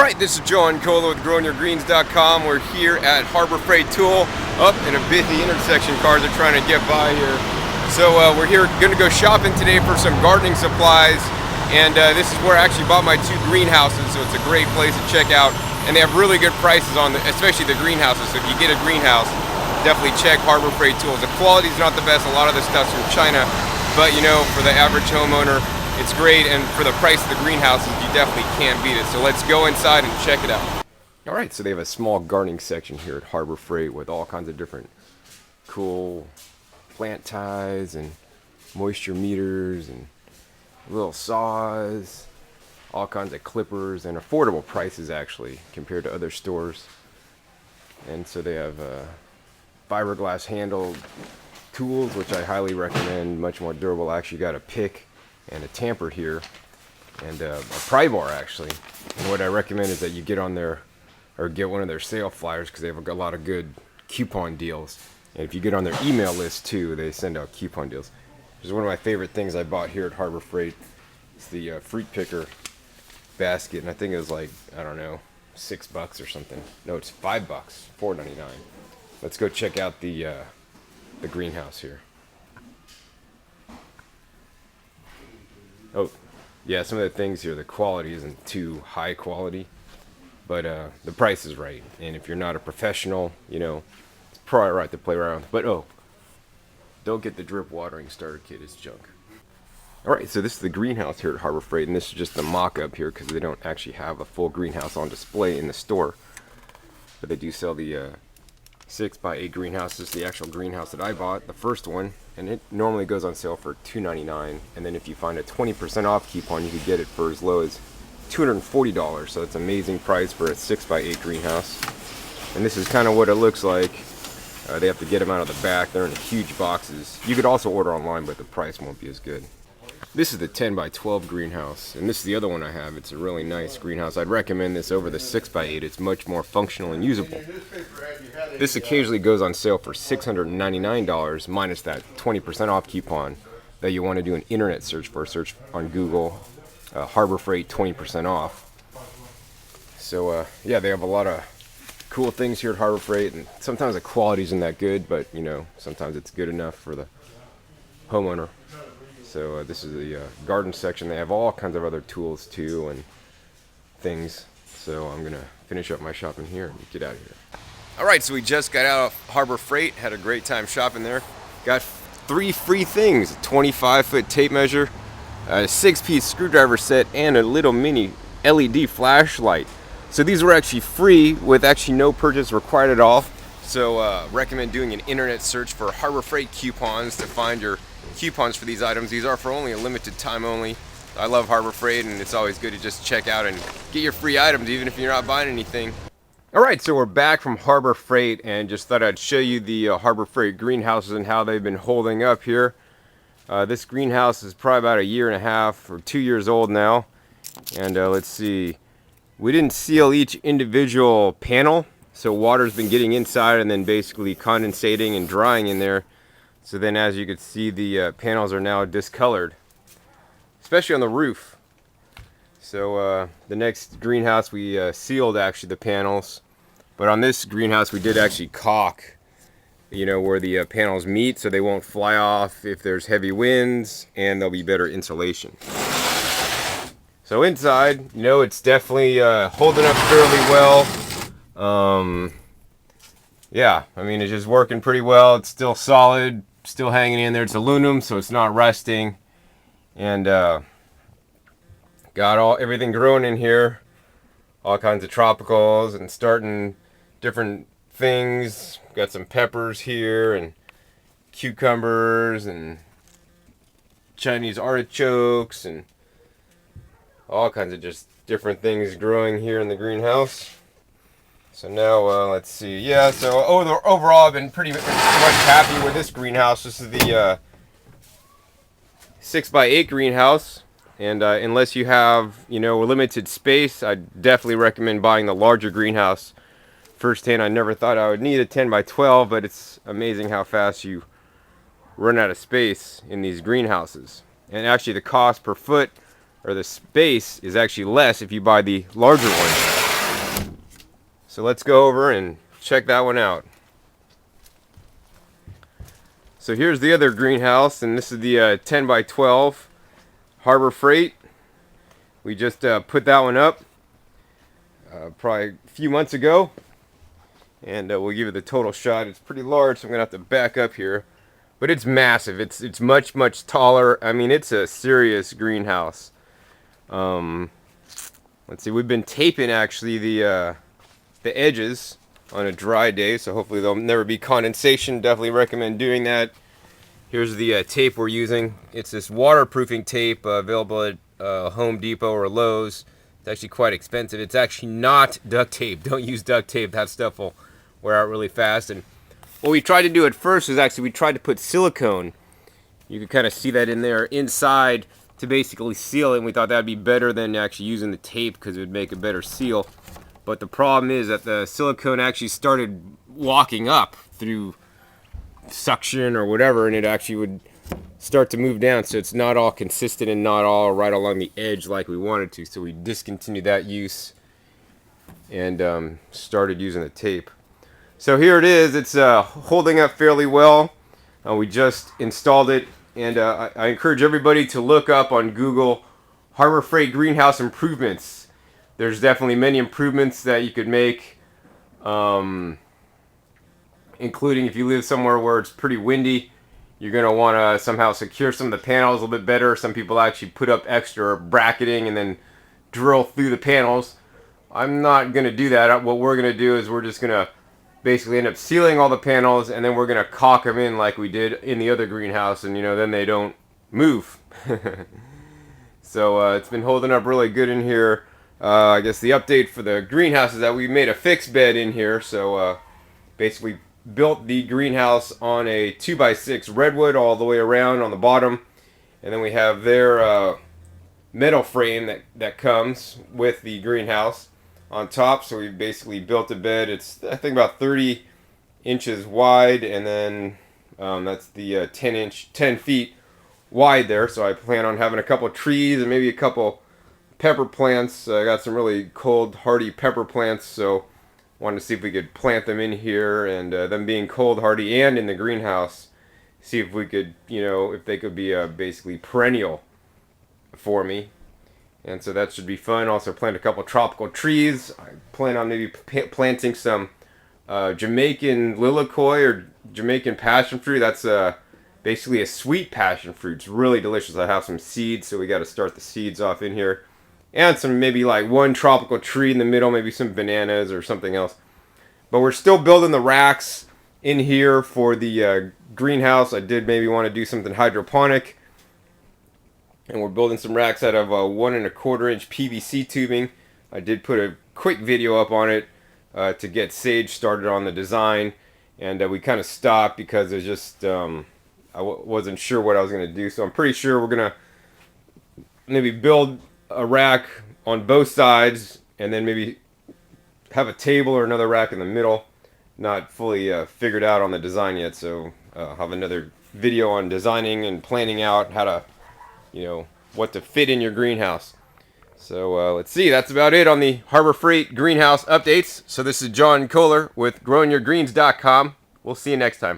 Alright, this is Joe Ancola with GrowingYourGreens.com. We're here at Harbor Freight Tool, up in a busy intersection. Cars are trying to get by here. So we're here going to go shopping today for some gardening supplies. And this is where I actually bought my two greenhouses, so it's a great place to check out. And they have really good prices on especially the greenhouses. So if you get a greenhouse, definitely check Harbor Freight Tools. The quality's not the best. A lot of this stuff's from China. But you know, for the average homeowner, it's great, and for the price of the greenhouses, you definitely can't beat it. So let's go inside and check it out. Alright, so they have a small gardening section here at Harbor Freight with all kinds of different cool plant ties and moisture meters and little saws, all kinds of clippers, and affordable prices actually compared to other stores. And so they have fiberglass handled tools, which I highly recommend, much more durable. Actually got a pick and a tamper here, and a pry bar actually. And what I recommend is that you get on there, or get one of their sale flyers, because they have a lot of good coupon deals. And if you get on their email list too, they send out coupon deals. This is one of my favorite things I bought here at Harbor Freight. It's the fruit picker basket, and I think it was like, I don't know, $6 or something. No, it's $5, $4.99. Let's go check out the greenhouse here. Oh, yeah, some of the things here, the quality isn't too high quality, but the price is right. And if you're not a professional, you know, it's probably right to play around with. But oh, don't get the drip watering starter kit, it's junk. Alright, so this is the greenhouse here at Harbor Freight, and this is just the mock-up here because they don't actually have a full greenhouse on display in the store. But they do sell the 6x8 greenhouses, the actual greenhouse that I bought, the first one, and it normally goes on sale for $2.99, and then if you find a 20% off coupon, you could get it for as low as $240, so it's an amazing price for a 6x8 greenhouse. And this is kind of what it looks like. They have to get them out of the back. They're in huge boxes. You could also order online, but the price won't be as good. This is the 10x12 greenhouse, and this is the other one I have. It's a really nice greenhouse. I'd recommend this over the 6x8. It's much more functional and usable. This occasionally goes on sale for $699 minus that 20% off coupon that you want to do an internet search for. Search on Google, Harbor Freight 20% off. So yeah, they have a lot of cool things here at Harbor Freight, and sometimes the quality isn't that good, but you know, sometimes it's good enough for the homeowner. So this is the garden section. They have all kinds of other tools too and things. So I'm gonna finish up my shopping here and get out of here. Alright, so we just got out of Harbor Freight, had a great time shopping there. Got 3 free things: a 25-foot tape measure, a 6-piece screwdriver set, and a little mini LED flashlight. So these were actually free with actually no purchase required at all. So recommend doing an internet search for Harbor Freight coupons to find your coupons for these items. These are for only a limited time only. I love Harbor Freight, and it's always good to just check out and get your free items even if you're not buying anything. Alright, so we're back from Harbor Freight, and just thought I'd show you the Harbor Freight greenhouses and how they've been holding up here. This greenhouse is probably about 1.5 or 2 years old now. And let's see, we didn't seal each individual panel, so water's been getting inside and then basically condensating and drying in there. So then, as you can see, the panels are now discolored, especially on the roof. So the next greenhouse we sealed actually the panels, but on this greenhouse we did actually caulk, you know, where the panels meet, so they won't fly off if there's heavy winds, and there'll be better insulation. So inside, you know, it's definitely holding up fairly well. Yeah, I mean, it's just working pretty well. It's still solid, still hanging in there. It's aluminum, so it's not rusting. And got everything growing in here. All kinds of tropicals and starting different things. Got some peppers here and cucumbers and Chinese artichokes and all kinds of just different things growing here in the greenhouse. So now, let's see. Yeah, so overall I've been pretty much happy with this greenhouse. This is the 6x8 greenhouse. And unless you have, you know, limited space, I definitely recommend buying the larger greenhouse. Firsthand, I never thought I would need a 10x12, but it's amazing how fast you run out of space in these greenhouses. And actually the cost per foot, or the space, is actually less if you buy the larger one. So let's go over and check that one out. So here's the other greenhouse, and this is the 10 by 12 Harbor Freight. We just put that one up probably a few months ago, and we'll give it the total shot. It's pretty large, so I'm gonna have to back up here, but it's massive. It's much taller. I mean, it's a serious greenhouse. Let's see, we've been taping actually the edges on a dry day, so hopefully there'll never be condensation. Definitely recommend doing that. Here's the tape we're using. It's this waterproofing tape available at Home Depot or Lowe's. It's actually quite expensive. It's actually not duct tape. Don't use duct tape. That stuff will wear out really fast. And what we tried to do at first is actually we tried to put silicone. You can kind of see that in there inside to basically seal it. And we thought that'd be better than actually using the tape because it would make a better seal. But the problem is that the silicone actually started locking up through suction or whatever, and it actually would start to move down, so it's not all consistent and not all right along the edge like we wanted to. So we discontinued that use and started using the tape. So here it is. It's holding up fairly well. We just installed it, and I encourage everybody to look up on Google Harbor Freight greenhouse improvements. There's definitely many improvements that you could make, including if you live somewhere where it's pretty windy, you're going to want to somehow secure some of the panels a little bit better. Some people actually put up extra bracketing and then drill through the panels. I'm not going to do that. What we're going to do is we're just going to basically end up sealing all the panels, and then we're going to caulk them in like we did in the other greenhouse, and then they don't move. So it's been holding up really good in here. I guess the update for the greenhouse is that we made a fixed bed in here. So basically built the greenhouse on a 2x6 redwood all the way around on the bottom, and then we have their metal frame that comes with the greenhouse on top. So we basically built a bed. It's I think about 30 inches wide, and then that's the 10 feet wide there. So I plan on having a couple of trees and maybe a couple pepper plants. I got some really cold hardy pepper plants, so wanted to see if we could plant them in here, and them being cold hardy and in the greenhouse, see if we could, if they could be basically perennial for me. And so that should be fun. Also plant a couple tropical trees. I plan on maybe planting some Jamaican lilikoi or Jamaican passion fruit. That's basically a sweet passion fruit. It's really delicious. I have some seeds, so we got to start the seeds off in here. And some maybe like one tropical tree in the middle, maybe some bananas or something else. But we're still building the racks in here for the greenhouse. I did maybe want to do something hydroponic. And we're building some racks out of 1 1/4 inch PVC tubing. I did put a quick video up on it to get Sage started on the design. And we kind of stopped because it's just, I wasn't sure what I was going to do. So I'm pretty sure we're going to maybe build a rack on both sides, and then maybe have a table or another rack in the middle. Not fully figured out on the design yet, so I'll have another video on designing and planning out how to, what to fit in your greenhouse. So let's see, that's about it on the Harbor Freight greenhouse updates. So this is John Kohler with growingyourgreens.com. We'll see you next time.